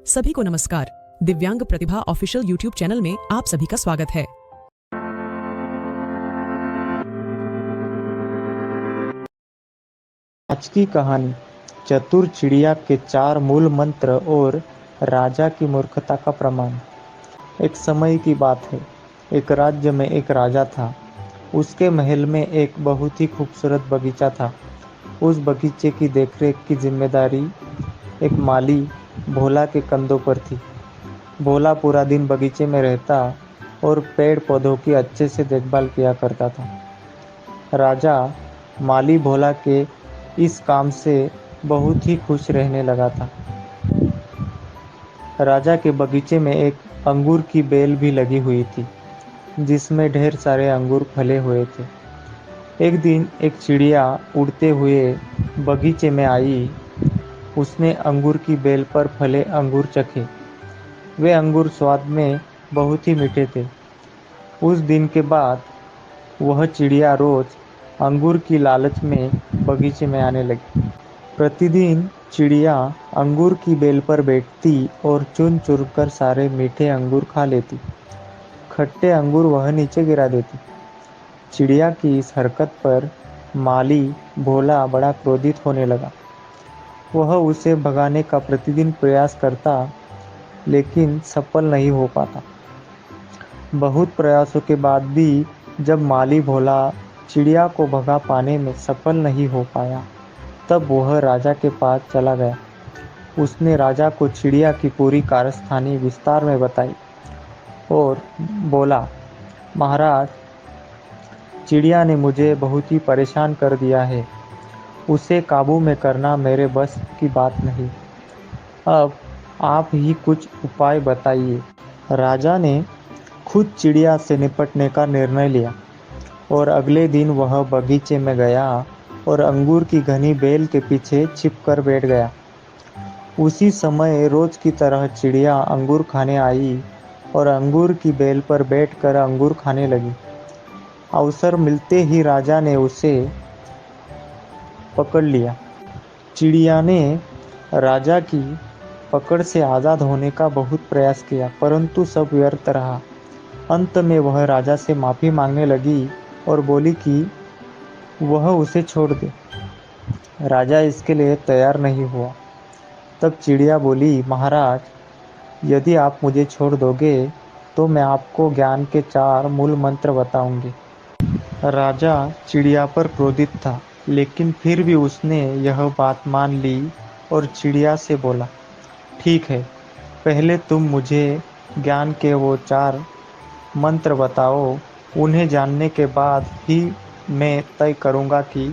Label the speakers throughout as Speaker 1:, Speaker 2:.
Speaker 1: सभी को नमस्कार। दिव्यांग प्रतिभा ऑफिशियल यूट्यूब चैनल में आप सभी का स्वागत है।
Speaker 2: आज की कहानी चतुर चिड़िया के 4 मूल मंत्र और राजा की मूर्खता का प्रमाण। एक समय की बात है। एक राज्य में एक राजा था। उसके महल में एक बहुत ही खूबसूरत बगीचा था। उस बगीचे की देखरेख की जिम्मेदारी एक माली भोला के कंधों पर थी। भोला पूरा दिन बगीचे में रहता और पेड़ पौधों की अच्छे से देखभाल किया करता था। राजा माली भोला के इस काम से बहुत ही खुश रहने लगा था। राजा के बगीचे में एक अंगूर की बेल भी लगी हुई थी, जिसमें ढेर सारे अंगूर फले हुए थे। एक दिन एक चिड़िया उड़ते हुए बगीचे में आई। उसने अंगूर की बेल पर फले अंगूर चखे। वे अंगूर स्वाद में बहुत ही मीठे थे। उस दिन के बाद वह चिड़िया रोज अंगूर की लालच में बगीचे में आने लगी। प्रतिदिन चिड़िया अंगूर की बेल पर बैठती और चुन चुन कर सारे मीठे अंगूर खा लेती। खट्टे अंगूर वह नीचे गिरा देती। चिड़िया की इस हरकत पर माली भोला बड़ा क्रोधित होने लगा। वह उसे भगाने का प्रतिदिन प्रयास करता, लेकिन सफल नहीं हो पाता। बहुत प्रयासों के बाद भी जब माली भोला चिड़िया को भगा पाने में सफल नहीं हो पाया, तब वह राजा के पास चला गया। उसने राजा को चिड़िया की पूरी कारस्तानी विस्तार में बताई और बोला, महाराज, चिड़िया ने मुझे बहुत ही परेशान कर दिया है। उसे काबू में करना मेरे बस की बात नहीं। अब आप ही कुछ उपाय बताइए। राजा ने खुद चिड़िया से निपटने का निर्णय लिया और अगले दिन वह बगीचे में गया और अंगूर की घनी बेल के पीछे छिपकर बैठ गया। उसी समय रोज की तरह चिड़िया अंगूर खाने आई और अंगूर की बेल पर बैठकर अंगूर खाने लगी। अवसर मिलते ही राजा ने उसे पकड़ लिया। चिड़िया ने राजा की पकड़ से आज़ाद होने का बहुत प्रयास किया, परंतु सब व्यर्थ रहा। अंत में वह राजा से माफ़ी मांगने लगी और बोली कि वह उसे छोड़ दे। राजा इसके लिए तैयार नहीं हुआ। तब चिड़िया बोली, महाराज, यदि आप मुझे छोड़ दोगे तो मैं आपको ज्ञान के 4 मूल मंत्र बताऊंगी। राजा चिड़िया पर क्रोधित था, लेकिन फिर भी उसने यह बात मान ली और चिड़िया से बोला, ठीक है, पहले तुम मुझे ज्ञान के वो 4 मंत्र बताओ। उन्हें जानने के बाद ही मैं तय करूंगा कि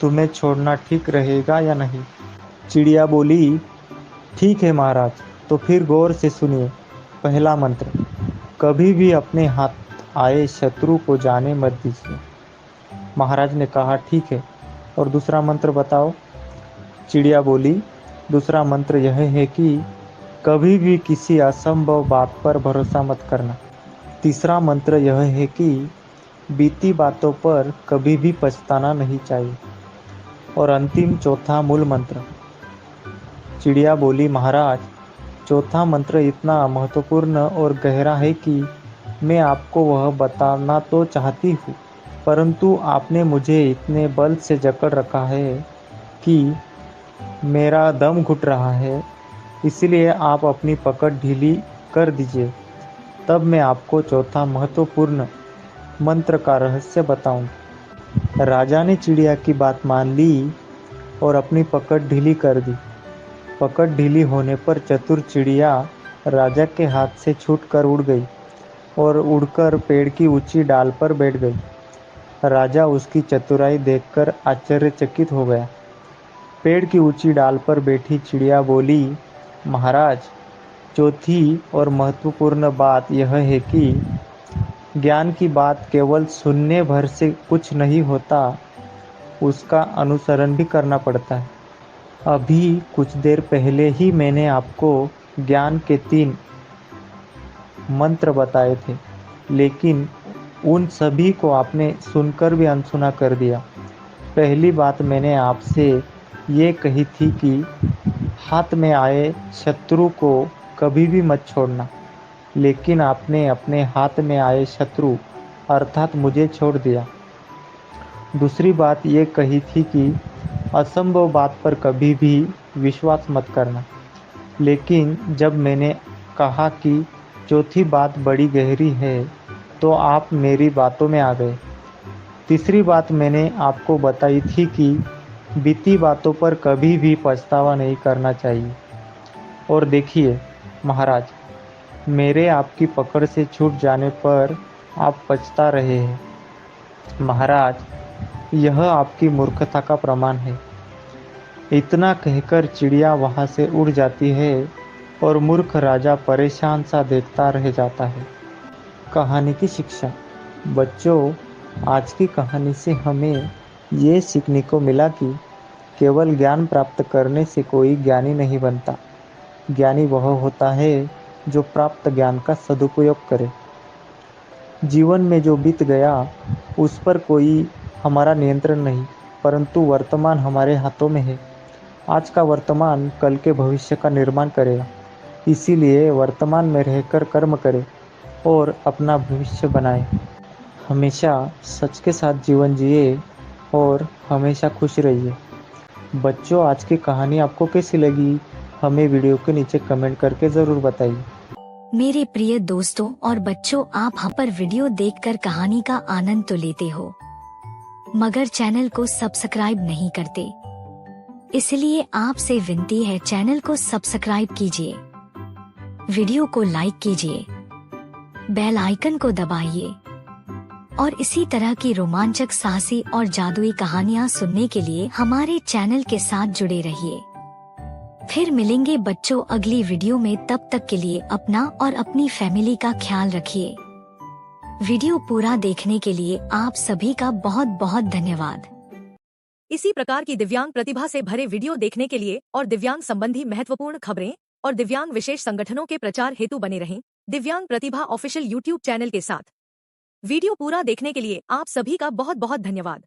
Speaker 2: तुम्हें छोड़ना ठीक रहेगा या नहीं। चिड़िया बोली, ठीक है महाराज, तो फिर गौर से सुनिए। पहला मंत्र, कभी भी अपने हाथ आए शत्रु को जाने मत दीजिए। महाराज ने कहा, ठीक है, और दूसरा मंत्र बताओ। चिड़िया बोली, दूसरा मंत्र यह है कि कभी भी किसी असंभव बात पर भरोसा मत करना। तीसरा मंत्र यह है कि बीती बातों पर कभी भी पछताना नहीं चाहिए। और अंतिम चौथा मूल मंत्र। चिड़िया बोली, महाराज, चौथा मंत्र इतना महत्वपूर्ण और गहरा है कि मैं आपको वह बताना तो चाहती हूँ, परंतु आपने मुझे इतने बल से जकड़ रखा है कि मेरा दम घुट रहा है। इसलिए आप अपनी पकड़ ढीली कर दीजिए, तब मैं आपको चौथा महत्वपूर्ण मंत्र का रहस्य बताऊंगा। राजा ने चिड़िया की बात मान ली और अपनी पकड़ ढीली कर दी। पकड़ ढीली होने पर चतुर चिड़िया राजा के हाथ से छूटकर उड़ गई और उड़कर पेड़ की ऊंची डाल पर बैठ गई। राजा उसकी चतुराई देखकर आश्चर्यचकित हो गया। पेड़ की ऊंची डाल पर बैठी चिड़िया बोली, महाराज, चौथी और महत्वपूर्ण बात यह है कि ज्ञान की बात केवल सुनने भर से कुछ नहीं होता, उसका अनुसरण भी करना पड़ता है। अभी कुछ देर पहले ही मैंने आपको ज्ञान के 3 मंत्र बताए थे, लेकिन उन सभी को आपने सुनकर भी अनसुना कर दिया। पहली बात मैंने आपसे ये कही थी कि हाथ में आए शत्रु को कभी भी मत छोड़ना, लेकिन आपने अपने हाथ में आए शत्रु अर्थात मुझे छोड़ दिया। दूसरी बात ये कही थी कि असंभव बात पर कभी भी विश्वास मत करना, लेकिन जब मैंने कहा कि चौथी बात बड़ी गहरी है, तो आप मेरी बातों में आ गए। तीसरी बात मैंने आपको बताई थी कि बीती बातों पर कभी भी पछतावा नहीं करना चाहिए। और देखिए महाराज, मेरे आपकी पकड़ से छूट जाने पर आप पछता रहे हैं। महाराज, यह आपकी मूर्खता का प्रमाण है। इतना कहकर चिड़िया वहां से उड़ जाती है और मूर्ख राजा परेशान सा देखता रह जाता है। कहानी की शिक्षा। बच्चों, आज की कहानी से हमें ये सीखने को मिला कि केवल ज्ञान प्राप्त करने से कोई ज्ञानी नहीं बनता। ज्ञानी वह होता है जो प्राप्त ज्ञान का सदुपयोग करे। जीवन में जो बीत गया उस पर कोई हमारा नियंत्रण नहीं, परंतु वर्तमान हमारे हाथों में है। आज का वर्तमान कल के भविष्य का निर्माण करेगा। इसीलिए वर्तमान में रहकर कर्म करें और अपना भविष्य बनाएं। हमेशा सच के साथ जीवन जिए और हमेशा खुश रहिए। बच्चों, आज की कहानी आपको कैसी लगी? हमें वीडियो के नीचे कमेंट करके ज़रूर बताइए।
Speaker 3: मेरे प्रिय दोस्तों और बच्चों, आप हम पर वीडियो देखकर कहानी का आनंद तो लेते हो, मगर चैनल को सब्सक्राइब नहीं करते। इसलिए आपसे विनती है, चैनल को सब्सक्राइब कीजिए, वीडियो को लाइक कीजिए, बेल आइकन को दबाइए और इसी तरह की रोमांचक, साहसी और जादुई कहानियाँ सुनने के लिए हमारे चैनल के साथ जुड़े रहिए। फिर मिलेंगे बच्चों अगली वीडियो में। तब तक के लिए अपना और अपनी फैमिली का ख्याल रखिए। वीडियो पूरा देखने के लिए आप सभी का बहुत बहुत धन्यवाद।
Speaker 1: इसी प्रकार की दिव्यांग प्रतिभा से भरे वीडियो देखने के लिए और दिव्यांग संबंधी महत्वपूर्ण खबरें और दिव्यांग विशेष संगठनों के प्रचार हेतु बने रहें दिव्यांग प्रतिभा ऑफिशियल यूट्यूब चैनल के साथ। वीडियो पूरा देखने के लिए आप सभी का बहुत बहुत धन्यवाद।